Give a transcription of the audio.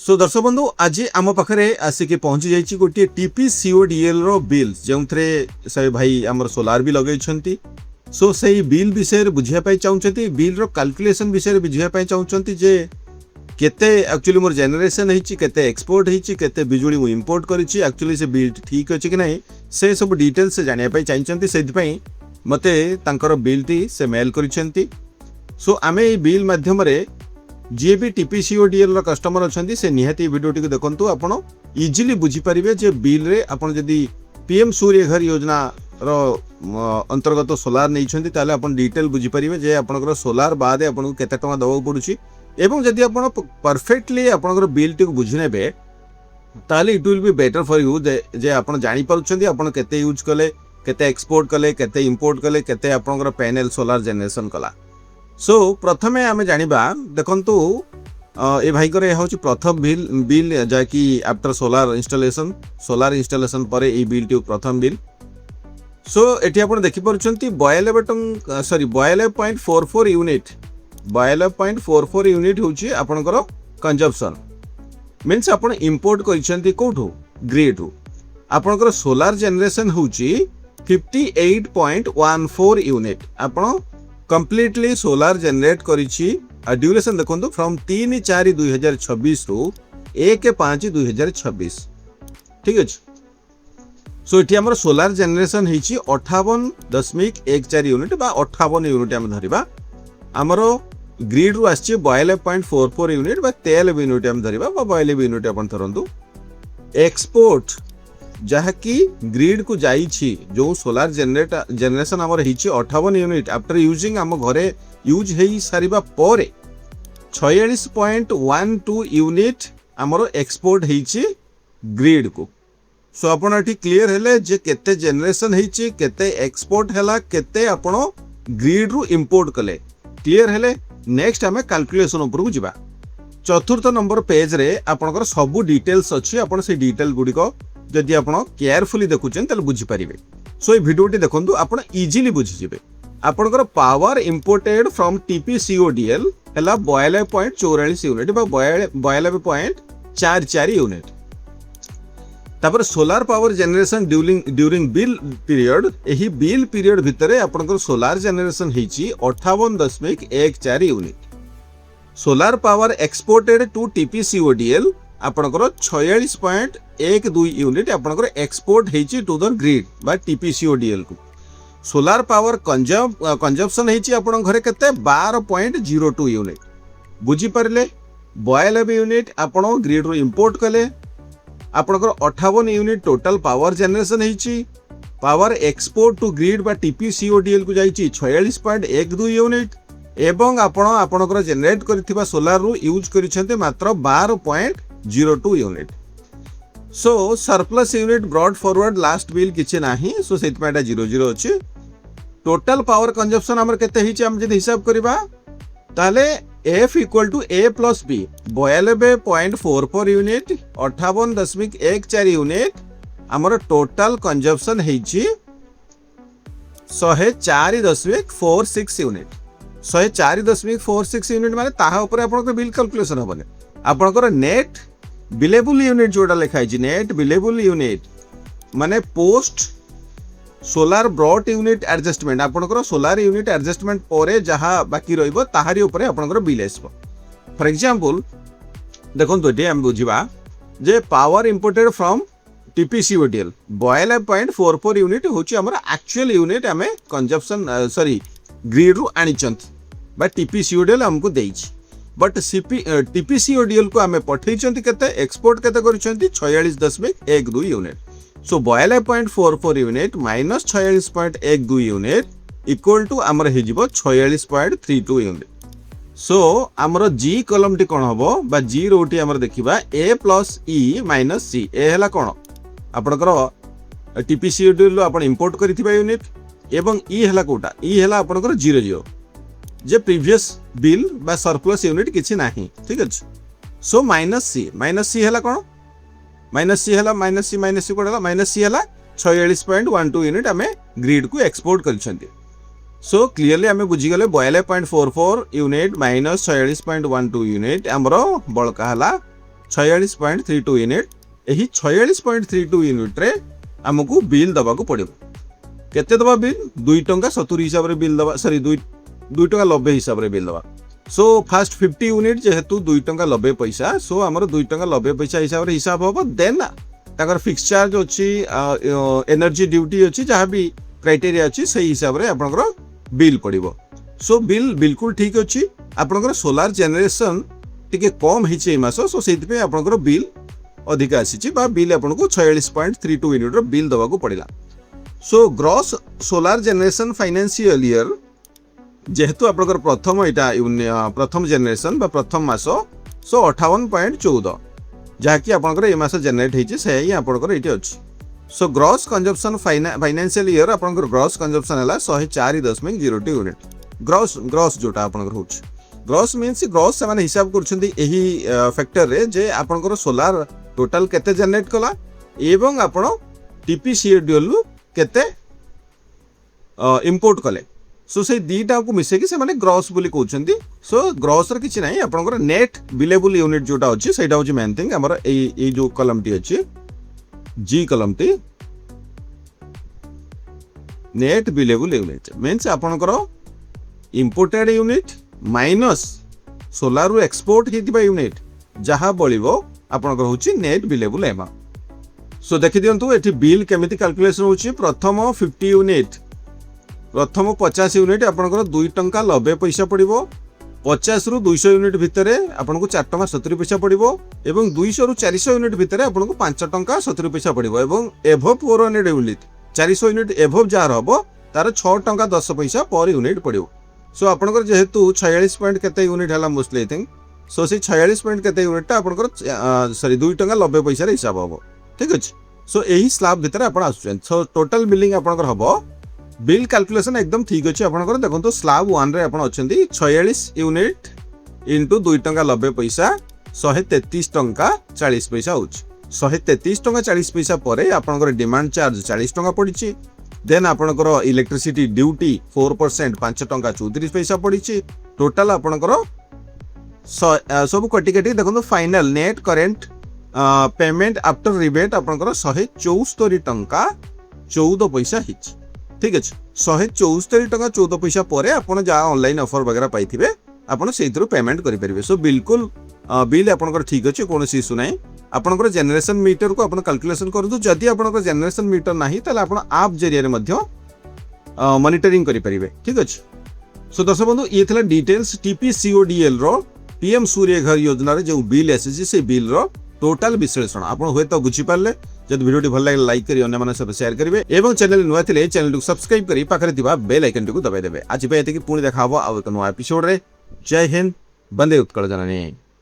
सो दर्शक बंधु आज आम पाखे आसिक पहुंची जाइए गोटे टीपीसीओडीएल रो बिल जो से भाई आम सोलार भी लगे। सो से बिल विषय बुझापी चाहते बिल रो कैलकुलेशन विषय बुझापी चाहते जे केते एक्चुअली मोर जनरेशन होती केते एक्सपोर्ट होती केते बिजुली मु इंपोर्ट करिछि एक्चुअली से बिल ठीक अच्छे कि नहीं से सब डिटेल्स से जानिया चाहिए से मते तांकर बिल टी से मेल करिसेंती। सो आमे ए बिल माध्यम रे जी भी टीपीसीओडीएल रो कस्टमर अच्छा से निहाती वीडियो टी देखंतु आपण इजीली बुझी परिबे जे बिल रे आपण जदी पीएम सूर्य घर योजना रो अंतर्गत सोलार नहीं छंती ताले आपण डिटेल बुझी परिबे जे आपनकर सोलार बाद आपन केते टका दवा पड़ुची एवं जदी आपण परफेक्टली आपनकर बिल टी बुझी नेबे ताले it will be better for you जे आपण जानि पारुछंती आपण केते यूज कले केते एक्सपोर्ट कले केते इंपोर्ट कले केते आपनकर पैनल सोलार जनरेशन कला। सो प्रथमे आमे जानिबा देखंतु ए भाई करे हउची प्रथम बिल जाकी आफ्टर सोलार इंस्टॉलेशन पर ए बिल टी प्रथम बिल। सो एठी आपण देखि परछंती 92.44 यूनिट 92.44 यूनिट हउची आपनकर कंजम्पशन मींस आपण इंपोर्ट करिसंती कोठो ग्रिड रु आपनकर सोलार जनरेशन हउची 58.14 यूनिट आपण कंप्लीटली सोलार जनरेट करिछि। ड्यूरेशन देखो फ्रॉम 3/4/2026 रु 1/5/2026 ठीक अच्छे। सो ये आम सोलार जनरेशन होती 58.14 यूनिट बा 58 यूनिट आम धरिबा आमर ग्रिड रु आछि 92.44 यूनिट बा 13 यूनिट आम धरिबा बा 92 यूनिट अपन धरंतु। एक्सपोर्ट जहाँकि ग्रिड को जाइछि जो सोलार जनरेशन आमर होती 58 यूनिट आफ्टर यूजिंग आम घरे यूज हो सारिबा पर 46.12 यूनिट आमर एक्सपोर्ट होती ग्रिड को। सो आपण एठी क्लियर हेले जे केते जनरेशन होती केते एक्सपोर्ट हैला केते आपण ग्रिड रु इंपोर्ट कले क्लियर हेले। नेक्स्ट आमे कैलकुलेशन ऊपर को जिबा। चतुर्थ नंबर पेज रे आपनकर सब डिटेल्स अछि आपण से डिटेल गुडी को जदि आपण केयरफुली देखुछन तले बुझी परिबे। सो ए वीडियोटी देखंतु आपण इजीली बुझी जिबे। आपनकर पावर इंपोर्टेड फ्रॉम टीपीसीओडीएल हैला 92.44 यूनिट बा 92.44 यूनिट। तापर solar power generation during bill period एही बिल पीरियड भितरे आपनकर सोलार जनरेशन हिची 58.14 unit. Solar power exported to TPCODL आपनकर 46.12 यूनिट आपनकर एक्सपोर्ट हेची टू द ग्रिड बा टीपीसीओडीएल को। सोलार पावर कंजम्पशन हेची आपन घरे केते 12.02 यूनिट बुझी परले। 92 यूनिट आपन ग्रिड रो इंपोर्ट कले आपनकर 58 यूनिट टोटल पावर जनरेशन हेची। पावर एक्सपोर्ट टू ग्रिड बा टीपीसीओडीएल को जाइची 46.12 यूनिट एवं आपनकर जनरेट करथिबा सोलार रो यूज करिसेंते मात्र 12.02 unit. So surplus unit brought forward last bill किछि नाही। सो सेत पाटा 00 अछि। टोटल पावर कंजम्पशन हमर केते हिछि हम जदि हिसाब करबा ताले F = A + B 92.44 unit 58.14 unit हमर टोटल कंजम्पशन हिछि 104.46 यूनिट। 104.46 यूनिट माने ताहा ऊपर आपन बिल कैलकुलेशन होबने। आपनकर नेट बिलेबल यूनिट जोड़ा लिखाई नेट बिलेबल यूनिट माने post solar brought unit adjustment आपनकर सोलार यूनिट एडजस्टमेंट परे जहाँ बाकी रहिबो ताहारी ऊपर आपनकर बिल आसबो। फॉर एग्जांपल देखंतु एठी हम बुझिबा जे power imported from TPCODL 92.44 unit होची हमर एक्चुअल यूनिट हमें कंजम्पशन ग्रिड रु आनिचंत बा टीपीसीओडीएल हमको देइछि। बट टीपीसीओडीएल को आमे पठेइचंती केते एक्सपोर्ट केते करिसंती 46.12 unit. So 92.44 unit minus 46.12 unit equal to हमर हे जिवो 46.32 यूनिट। सो हमर जी कॉलम टी कोन हबो बा जी रो टी हमर देखिबा A + E - C ए हला कोन आपनकर टीपीसीओडीएल लो आपण इंपोर्ट करिथिबा यूनिट एवं E हला कोटा E हला आपनकर 00 जे प्रीवियस बिल बा सरप्लस यूनिट किछि नाही ठीक अछि। सो -C हला कोन -C हला -C कोडला -C हला 46.12 यूनिट हमें ग्रिड को एक्सपोर्ट करछंती। सो क्लियरली आम बुझीगले 92.44 यूनिट माइनस 46.12 यूनिट आमर बड़का है 46.32 यूनिट यही 46.32 यूनिट रे हमको बिल दबा को पड़ो केते दबा बिल 2 टंका 70 हिसाब रे बिल दबा सॉरी 2 टंका 90 हिसाब रे बिल दबा सो फास्ट 50 यूनिट जेहेतु 2 टंका 90 पैसा सो हमर 2 टंका 90 पैसा हिसाब रे हिसाब होबो देन ताकर फिक्स चार्ज अछि एनर्जी ड्यूटी अछि जहाँ भी क्राइटेरिया अछि सही हिसाब रे आपनकर बिल पड़िबो सो बिल बिल्कुल ठीक अछि आपनकर सोलार जनरेशन टिके कम हिचे मास सो सेति पे आपनकर बिल अधिक आसीची बा बिल आपनको 46.32 यूनिट रो बिल दबा को पड़िला so gross solar generation financial year जेहेतु आपनकर प्रथम एटा प्रथम जनरेशन बा प्रथम मास सो 58.14 जहाँकि आपनकर ए मास जनरेट होइछि से ही आपनकर एटी अछि so gross consumption financial year आपनकर ग्रॉस कंजम्पशन हला 104.02 यूनिट ग्रॉस जोटा आपनकर होछि ग्रॉस मीन्स ग्रॉस से माने हिसाब करछन्ती एही फैक्टर रे जे आपनकर सोलार टोटल केते जनरेट कला एवं आपण टीपीसीएडीएल केते इंपोर्ट कले सो से दीटा को मिसे कि से माने ग्रॉस बोली कहउछन्ती सो ग्रॉस रे किछि नाही आपनकर नेट बिलेबल यूनिट जोटा अछि सेटा होछि मेन थिंग हमर ए जो कॉलम टी अछि जी कॉलम टी नेट बिलेबल यूनिट मींस आपनकर imported unit minus solar export हेतिबा यूनिट जहाँ बळिबो आपनकर होछि नेट बिलेबल अमाउंट सो देखि दियंतु एठी बिल केमिति कैलकुलेशन होछि प्रथम 50 यूनिट प्रथम 50 यूनिट आपनकर 2 टंका 90 पैसा पड़िबो 50 रु 200 यूनिट भितरे आपनको 4 टंका 70 पैसा पड़िबो एवं 200 रु 400 यूनिट भितरे आपनको 5 टंका 70 पैसा पड़िबो एवं above 400 unit 400 unit above jar हबो तार 6 टंका 10 पैसा पर यूनिट पड़िबो सो आपनकर जेहेतु 46 पॉइंट केते यूनिट हला मोस्टली आई थिंक सो से 46 पॉइंट केते यूनिट ता आपनकर सॉरी 2 टंका 90 पैसा रे हिसाब हबो ठीक अछि सो एही स्लैब भितर आपण आसुछन सो टोटल बिलिंग आपनकर हबो बिल कैलकुलेशन एकदम ठीक अछि आपनकर देखंतो स्लैब 1 रे आपण अछंती 46 यूनिट इनटू 2 टंका 90 पैसा 133 टंका 40 पैसा होछि 133 टंका 40 पैसा परे आपनकर डिमांड चार्ज 40 टंका पड़िछि देन आपनकर इलेक्ट्रिसिटी ड्यूटी 4% 5 टंका 34 पैसा पड़िछि टोटल आपनकर सब कटी कटी देखो final net current payment after rebate आपनकर 174 टंका 14 पैसा हिच ठीक अछि 174 टंका 14 पैसा परे आपण जा ऑनलाइन ऑफर वगैरह पाइथिबे आपण सेइथरो पेमेंट करि परिबे सो बिल्कुल बिल आपनकर ठीक अछि कोनोसी इशू नै आपनकर जनरेशन मीटर को आपण कैलकुलेशन करदु जदि आपनकर जनरेशन मीटर नाही तले आपण आप जरिया रे मध्य मॉनिटरिंग करि परिबे ठीक अछि सो दर्शक बंधु ये थला डिटेल्स टीपीसीओडीएल रो पीएम सूर्य घर योजना रे जो बिल एसएसजी से बिल रो टोटल विश्लेषण आपण होय तो बुझी पारले जदि वीडियो टी भल लागे लाइक करी अन्य माने सब शेयर करिवे एवं चैनल नुवा थिले चैनल को सब्सक्राइब करी पाखरे दिबा बेल आइकन को दबाई देबे आज पे एते कि पुणी देखाबो आ एक नया एपिसोड रे जय हिंद बंदे उत्कल जननी।